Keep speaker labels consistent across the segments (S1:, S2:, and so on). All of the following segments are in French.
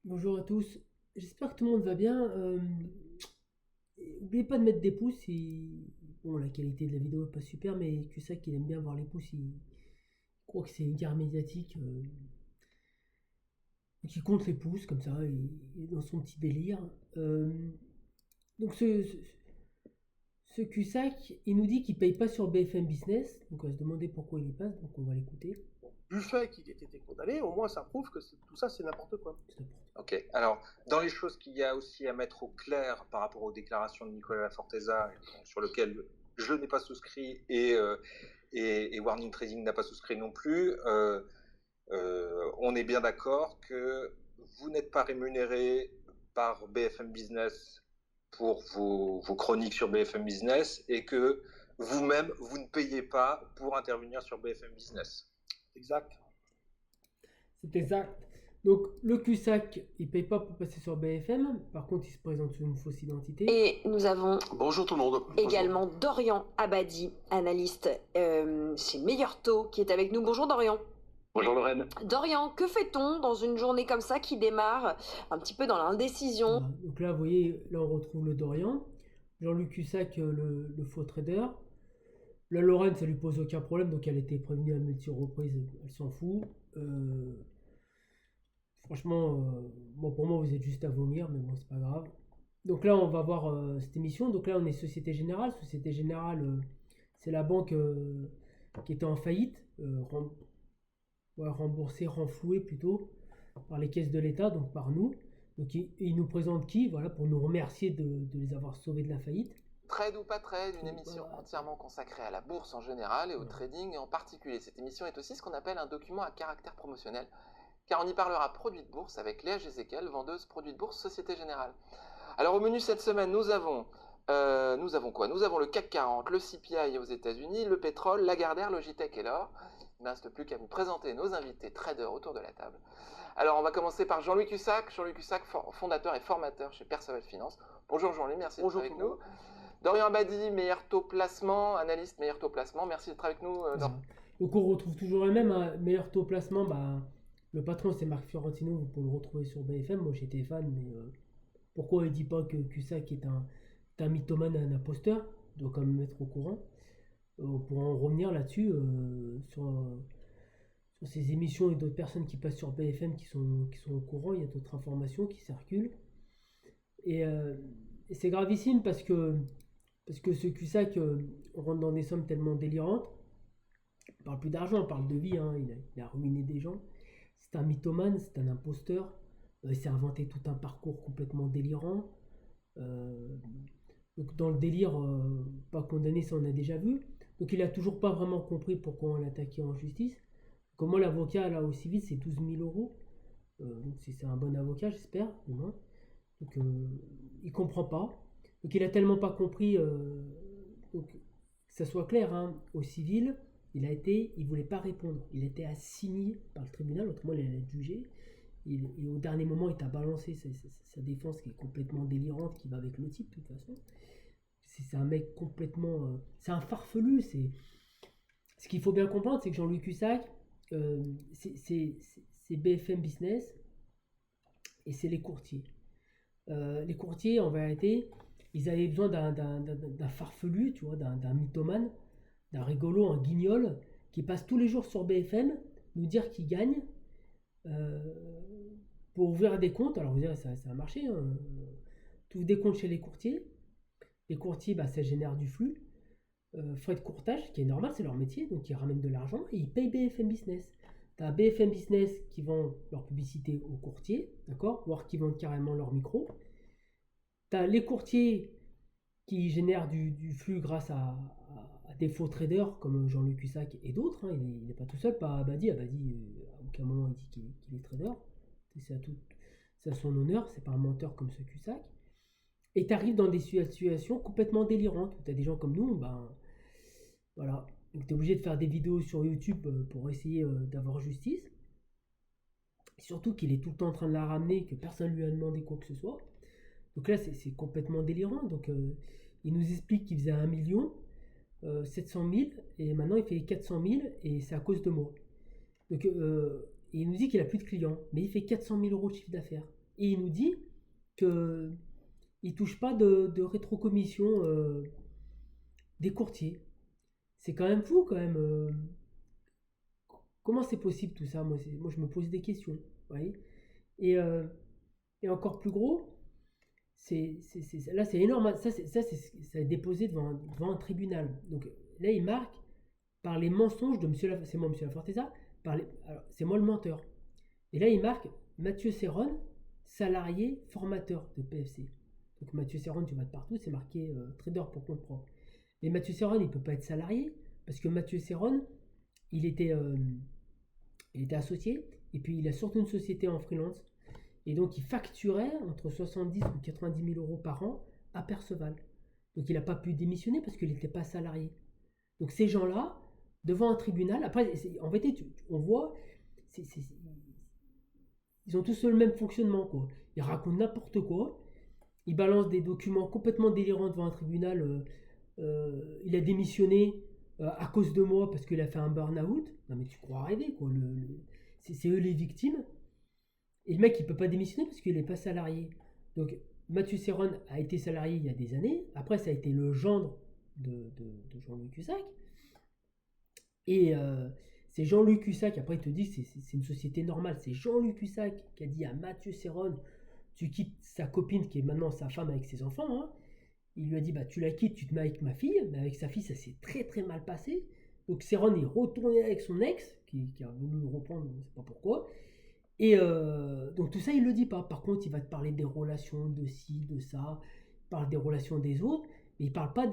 S1: Bonjour à tous, j'espère que tout le monde va bien. N'oubliez pas de mettre des pouces. Bon, la qualité de la vidéo est pas super, mais tu sais qu'il aime bien voir les pouces. Il croit que c'est une guerre médiatique. Qui compte les pouces comme ça, et dans son petit délire. Donc ce Cusack, il nous dit qu'il paye pas sur BFM Business. Donc on va se demander pourquoi il y passe, donc on va l'écouter.
S2: Du fait qu'il ait été condamné, au moins ça prouve que tout ça c'est n'importe quoi.
S3: Ok, alors dans les choses qu'il y a aussi à mettre au clair par rapport aux déclarations de Nicolas Forteza, sur lequel je n'ai pas souscrit et Warning Trading n'a pas souscrit non plus, on est bien d'accord que vous n'êtes pas rémunéré par BFM Business pour vos chroniques sur BFM Business et que vous-même, vous ne payez pas pour intervenir sur BFM Business.
S2: Exact.
S1: C'est exact. Donc le Cusack, il paye pas pour passer sur BFM. Par contre, il se présente sous une fausse identité.
S4: Et nous avons
S2: Bonjour tout le monde.
S4: également Dorian Abadi, analyste chez Meilleur Taux, qui est avec nous. Bonjour Dorian.
S5: Bonjour Lorraine.
S4: Dorian, que fait-on dans une journée comme ça qui démarre un petit peu dans l'indécision?
S1: Voilà. Donc là, vous voyez, là on retrouve le Dorian. Jean-Luc Cusack, le faux trader. La Lorraine, ça lui pose aucun problème, donc elle a été prévenue à multiples reprises, elle s'en fout. Franchement, bon, pour moi, vous êtes juste à vomir, mais bon, c'est pas grave. Donc là, on va voir cette émission. Donc là, on est Société Générale. Société Générale, c'est la banque qui était en faillite, remboursée, renflouée plutôt, par les caisses de l'État, donc par nous. Donc il nous présente qui, voilà, pour nous remercier de les avoir sauvés de la faillite.
S6: Trade ou pas trade, une émission entièrement consacrée à la bourse en général et au trading en particulier. Cette émission est aussi ce qu'on appelle un document à caractère promotionnel, car on y parlera produits de bourse avec Léa Gézéquel, vendeuse produits de bourse Société Générale. Alors au menu cette semaine, nous avons quoi? Nous avons le CAC 40, le CPI aux États-Unis, le pétrole, Lagardère, Logitech et l'or. Il ne reste plus qu'à vous présenter nos invités traders autour de la table. Alors on va commencer par Jean-Louis Cussac. Jean-Louis Cussac, fondateur et formateur chez Perceval Finance. Bonjour Jean-Louis, merci d'être avec nous. Dorian Abadi, Meilleur Taux Placement, analyste Meilleur Taux Placement, merci d'être avec nous.
S1: Donc on retrouve toujours le même, hein. Meilleur Taux Placement, le patron c'est Marc Fiorentino, vous pouvez le retrouver sur BFM, moi j'étais fan, mais pourquoi il dit pas que Cusack est un mythomane, un imposteur? Il doit quand même être au courant. On pourra en revenir là-dessus, sur ces émissions et d'autres personnes qui passent sur BFM qui sont au courant, il y a d'autres informations qui circulent. Et c'est gravissime parce que ce Cusack rentre dans des sommes tellement délirantes. On parle plus d'argent, on parle de vie, hein. Il a ruiné des gens. C'est un mythomane, c'est un imposteur. Il s'est inventé tout un parcours complètement délirant. Donc dans le délire, pas condamné, ça on a déjà vu. Donc il a toujours pas vraiment compris pourquoi on l'attaquait en justice. Comment l'avocat là au civil c'est 12 000 euros. Donc c'est un bon avocat j'espère, du moins. Donc il comprend pas. Donc il a tellement pas compris. Donc que ça soit clair, hein, au civil, il voulait pas répondre. Il était assigné par le tribunal, autrement il allait être jugé. Et au dernier moment, il t'a balancé sa défense qui est complètement délirante, qui va avec le type de toute façon. C'est un mec complètement. C'est un farfelu. Ce qu'il faut bien comprendre, c'est que Jean-Louis Cussac, c'est BFM Business et c'est les courtiers. Les courtiers, en vérité, ils avaient besoin d'un farfelu, tu vois, d'un mythomane, d'un rigolo, un guignol, qui passe tous les jours sur BFM, nous dire qu'il gagne, pour ouvrir des comptes. Alors vous direz, ça a marché, hein. Tu ouvres des comptes chez les courtiers. Les courtiers, ça génère du flux. Frais de courtage, qui est normal, c'est leur métier, donc ils ramènent de l'argent et ils payent BFM Business. Tu as BFM Business qui vend leur publicité aux courtiers, d'accord, voire qui vendent carrément leur micro. Tu as les courtiers qui génèrent du flux grâce à des faux traders comme Jean-Luc Cussac et d'autres, hein. Il n'est pas tout seul, pas Abadi. Abadi, à aucun moment il dit qu'il est trader. C'est à son honneur, c'est pas un menteur comme ce Cussac. Et tu arrives dans des situations complètement délirantes où tu as des gens comme nous, voilà. Donc tu es obligé de faire des vidéos sur YouTube pour essayer d'avoir justice. Surtout qu'il est tout le temps en train de la ramener, que personne ne lui a demandé quoi que ce soit. Donc là, c'est complètement délirant. Donc il nous explique qu'il faisait 1 million 700 000 et maintenant il fait 400 000 et c'est à cause de moi. Donc il nous dit qu'il a plus de clients, mais il fait 400 000 euros de chiffre d'affaires. et il nous dit qu'il ne touche pas de rétrocommission des courtiers. C'est quand même fou, quand même. Comment c'est possible tout ça? Moi, je me pose des questions. Vous voyez? Et encore plus gros, là c'est énorme. Ça est déposé devant un tribunal. Donc là, il marque par les mensonges de c'est moi, monsieur Laforteza, alors, c'est moi le menteur. Et là, il marque Mathieu Serron, salarié formateur de PFC. Donc Mathieu Serron, tu vas de partout, c'est marqué trader pour compte propre. Mais Mathieu Serron, il ne peut pas être salarié, parce que Mathieu Serron, il était associé, et puis il a surtout une société en freelance. Et donc, il facturait entre 70 ou 90 000 euros par an à Perceval. Donc, il n'a pas pu démissionner parce qu'il n'était pas salarié. Donc, ces gens-là, devant un tribunal, après, en vérité, on voit, ils ont tous le même fonctionnement, quoi. Ils racontent n'importe quoi. Ils balancent des documents complètement délirants devant un tribunal. Il a démissionné à cause de moi parce qu'il a fait un burn-out. Non, mais tu crois rêver, quoi. C'est eux les victimes. Et le mec, il peut pas démissionner parce qu'il n'est pas salarié. Donc, Mathieu Serron a été salarié il y a des années. Après, ça a été le gendre de Jean-Louis Cussac. Et c'est Jean-Louis Cussac, après il te dit c'est une société normale. C'est Jean-Louis Cussac qui a dit à Mathieu Serron, tu quittes sa copine qui est maintenant sa femme avec ses enfants. Hein. Il lui a dit, bah tu la quittes, tu te mets avec ma fille. Mais avec sa fille, ça s'est très très mal passé. Donc Serron est retourné avec son ex, qui a voulu le reprendre, on ne sait pas pourquoi. Et donc tout ça, il ne le dit pas. Par contre, il va te parler des relations de ci, de ça. Il parle des relations des autres. Mais il ne parle pas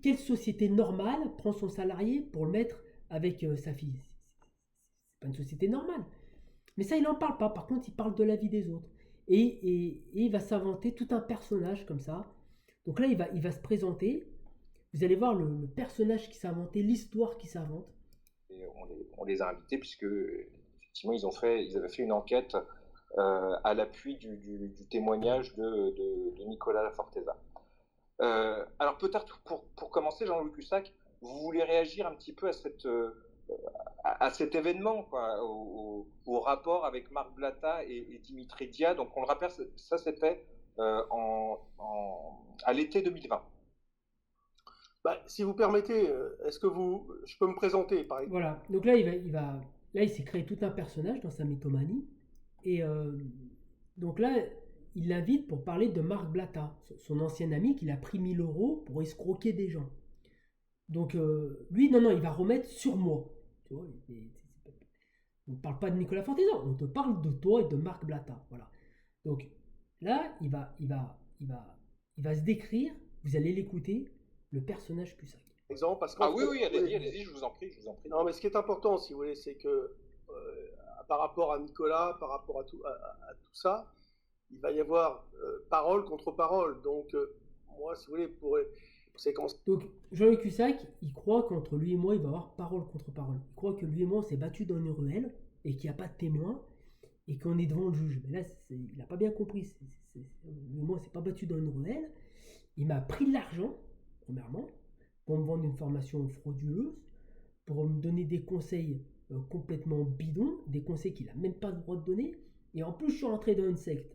S1: quelle société normale prend son salarié pour le mettre avec sa fille? C'est pas une société normale. Mais ça, il n'en parle pas. Par contre, il parle de la vie des autres. Et il va s'inventer tout un personnage comme ça. Donc là, il va se présenter. Vous allez voir le personnage qui s'est inventé, l'histoire qui s'invente.
S3: Et on les a invités puisque effectivement ils avaient fait une enquête à l'appui du témoignage de Nicolas Laforteza. Alors peut-être pour commencer, Jean-Louis Cussac, vous voulez réagir un petit peu à cet événement, quoi, au rapport avec Marc Blatta et Dimitri Dia. Donc on le rappelle, ça c'était à l'été 2020.
S2: Bah, si vous permettez, est-ce que je peux me présenter par exemple?
S1: Voilà, donc là il s'est créé tout un personnage dans sa mythomanie. Et donc là, il l'invite pour parler de Marc Blatta, son ancien ami qu'il a pris 1 000 euros pour escroquer des gens. Donc lui, non, il va remettre sur moi. Tu vois, on ne parle pas de Nicolas Forteza, on te parle de toi et de Marc Blatta. Voilà. Donc là, il va se décrire, vous allez l'écouter, le personnage Cussac.
S2: Exemple, parce
S3: oui, allez-y, je vous en prie.
S2: Non, mais ce qui est important, si vous voulez, c'est que par rapport à Nicolas, par rapport à tout ça, il va y avoir parole contre parole. Donc, moi, si vous voulez, pour séquence.
S1: Donc, Jean-Louis Cussac, il croit qu'entre lui et moi, il va y avoir parole contre parole. Il croit que lui et moi, on s'est battus dans une ruelle et qu'il n'y a pas de témoin et qu'on est devant le juge. Mais là, il n'a pas bien compris. Lui et moi, on ne s'est pas battus dans une ruelle. Il m'a pris de l'argent, premièrement, pour me vendre une formation frauduleuse, pour me donner des conseils complètement bidons, des conseils qu'il n'a même pas le droit de donner. Et en plus, je suis rentré dans une secte.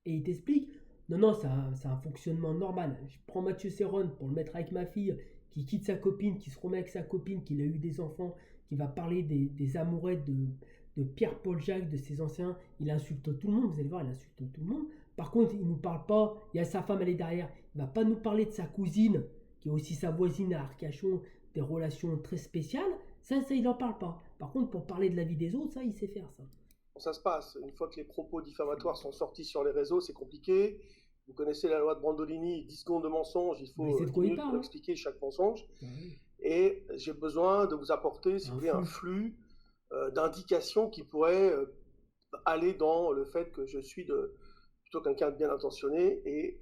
S1: Et il t'explique, non, c'est un fonctionnement normal. Je prends Mathieu Serron pour le mettre avec ma fille, qui quitte sa copine, qui se remet avec sa copine, qui a eu des enfants, qui va parler des amourettes de Pierre-Paul Jacques, de ses anciens. Il insulte tout le monde, vous allez voir, il insulte tout le monde. Par contre, il ne nous parle pas, il y a sa femme, elle est derrière. Il ne va pas nous parler de sa cousine, qui est aussi sa voisine à Arcachon, des relations très spéciales. Ça, il n'en parle pas. Par contre, pour parler de la vie des autres, ça, il sait faire ça.
S2: Ça se passe. Une fois que les propos diffamatoires sont sortis sur les réseaux, c'est compliqué. Vous connaissez la loi de Brandolini, 10 secondes de mensonge, il faut 10 minutes pour expliquer chaque mensonge. Et j'ai besoin de vous apporter, si vous voulez, un flux d'indications qui pourrait aller dans le fait que je suis plutôt quelqu'un de bien intentionné et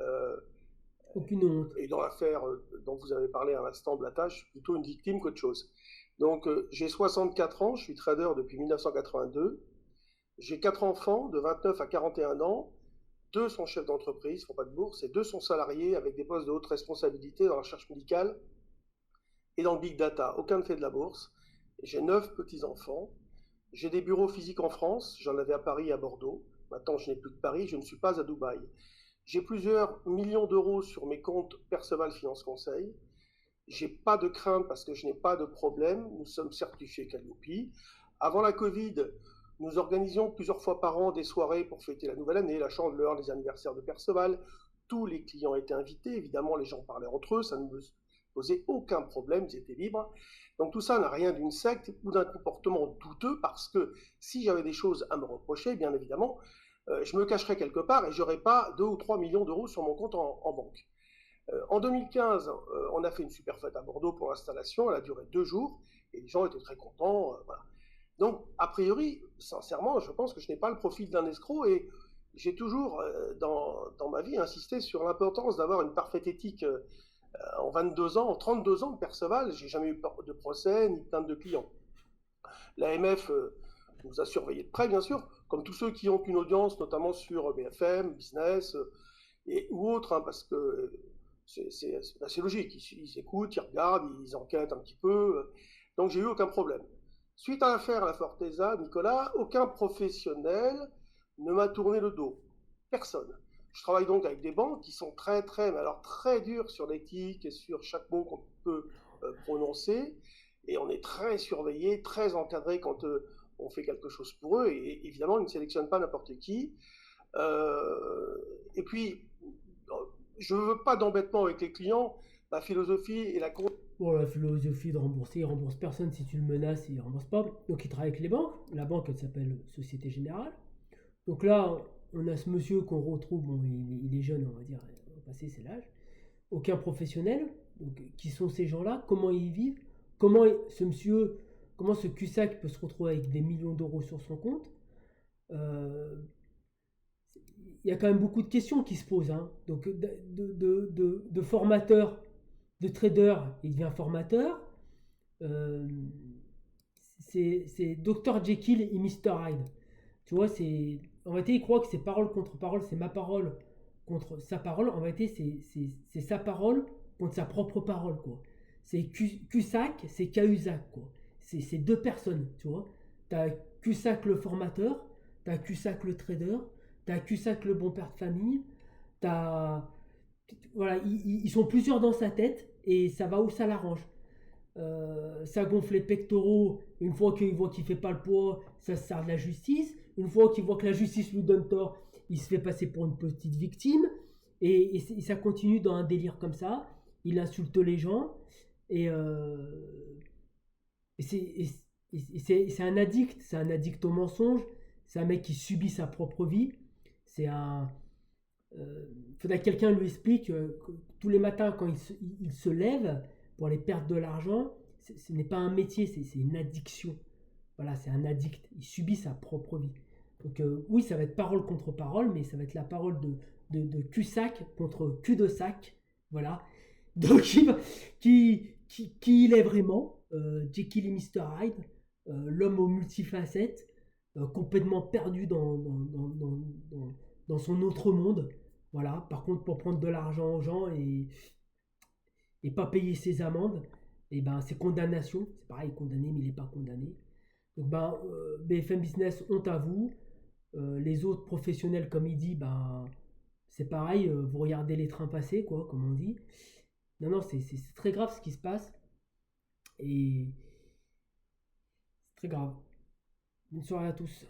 S1: aucune honte.
S2: Et dans l'affaire dont vous avez parlé à l'instant, Blatta, je suis plutôt une victime qu'autre chose. Donc j'ai 64 ans, je suis trader depuis 1982. J'ai 4 enfants de 29 à 41 ans. 2 sont chefs d'entreprise, ne font pas de bourse, et 2 sont salariés avec des postes de haute responsabilité dans la recherche médicale et dans le big data. Aucun ne fait de la bourse. J'ai 9 petits-enfants. J'ai des bureaux physiques en France, j'en avais à Paris et à Bordeaux. Maintenant, je n'ai plus que Paris, je ne suis pas à Dubaï. J'ai plusieurs millions d'euros sur mes comptes Perceval Finance Conseil. J'ai pas de crainte parce que je n'ai pas de problème. Nous sommes certifiés Calliope. Avant la Covid, nous organisions plusieurs fois par an des soirées pour fêter la nouvelle année, la Chandeleur, les anniversaires de Perceval. Tous les clients étaient invités. Évidemment, les gens parlaient entre eux. Ça ne me posait aucun problème. Ils étaient libres. Donc tout ça n'a rien d'une secte ou d'un comportement douteux parce que si j'avais des choses à me reprocher, bien évidemment, je me cacherais quelque part et je n'aurais pas 2 ou 3 millions d'euros sur mon compte en banque. En 2015, on a fait une super fête à Bordeaux pour l'installation. Elle a duré 2 jours et les gens étaient très contents. Voilà. Donc, a priori, sincèrement, je pense que je n'ai pas le profil d'un escroc et j'ai toujours, dans ma vie, insisté sur l'importance d'avoir une parfaite éthique. En 22 ans, en 32 ans de Perceval, j'ai jamais eu de procès ni de plainte de clients. L'AMF nous a surveillés de près, bien sûr, comme tous ceux qui ont une audience, notamment sur BFM, Business ou autres, hein, parce que c'est assez logique. Ils écoutent, ils regardent, ils enquêtent un petit peu. Donc j'ai eu aucun problème. Suite à l'affaire La Forteza, Nicolas, aucun professionnel ne m'a tourné le dos. Personne. Je travaille donc avec des banques qui sont très dures sur l'éthique et sur chaque mot qu'on peut prononcer. Et on est très surveillé, très encadré quand on fait quelque chose pour eux. Et évidemment, ils ne sélectionnent pas n'importe qui. Et puis, je ne veux pas d'embêtement avec les clients. La philosophie et la...
S1: Bon, la philosophie de rembourser, il ne rembourse personne. Si tu le menaces, il ne rembourse pas. Donc, il travaille avec les banques. La banque, elle s'appelle Société Générale. Donc là, on a ce monsieur qu'on retrouve, bon, il est jeune, on va dire, on va passer, c'est l'âge. Aucun professionnel. Donc, qui sont ces gens-là? Comment ils vivent? Comment ce cul-sac peut se retrouver avec des millions d'euros sur son compte? Il y a quand même beaucoup de questions qui se posent. Hein. Donc, de formateur, de trader, il devient formateur. C'est Dr Jekyll et Mr Hyde. Tu vois, en réalité, il croit que c'est parole contre parole, c'est ma parole contre sa parole. En réalité, c'est sa parole contre sa propre parole, quoi. C'est Cusack, c'est Cahuzac, quoi. C'est deux personnes, tu vois. T'as Cusack le formateur, t'as Cusack le trader, t'as Cusack le bon père de famille, voilà, ils sont plusieurs dans sa tête et ça va où ça l'arrange. Ça gonfle les pectoraux. Une fois qu'il voit qu'il fait pas le poids, ça se sert de la justice. Une fois qu'il voit que la justice lui donne tort, il se fait passer pour une petite victime. Et ça continue dans un délire comme ça. Il insulte les gens. Et c'est un addict. C'est un addict au mensonge. C'est un mec qui subit sa propre vie. C'est un... faudrait que quelqu'un lui explique que tous les matins quand il se lève pour aller perdre de l'argent, ce n'est pas un métier, c'est une addiction. Voilà, c'est un addict. Il subit sa propre vie. Donc oui, ça va être parole contre parole, mais ça va être la parole de cul-sac contre cul-de-sac. Voilà. Donc qui il est vraiment, Jekyll et Mr Hyde, l'homme aux multifacettes, complètement perdu dans son autre monde. Voilà. Par contre, pour prendre de l'argent aux gens et pas payer ses amendes, et ben c'est condamnation. C'est pareil, condamné, mais il n'est pas condamné. Donc BFM Business, honte à vous. Les autres professionnels, comme il dit, c'est pareil, vous regardez les trains passer, quoi, comme on dit. Non, c'est très grave ce qui se passe. Et c'est très grave. Bonne soirée à tous.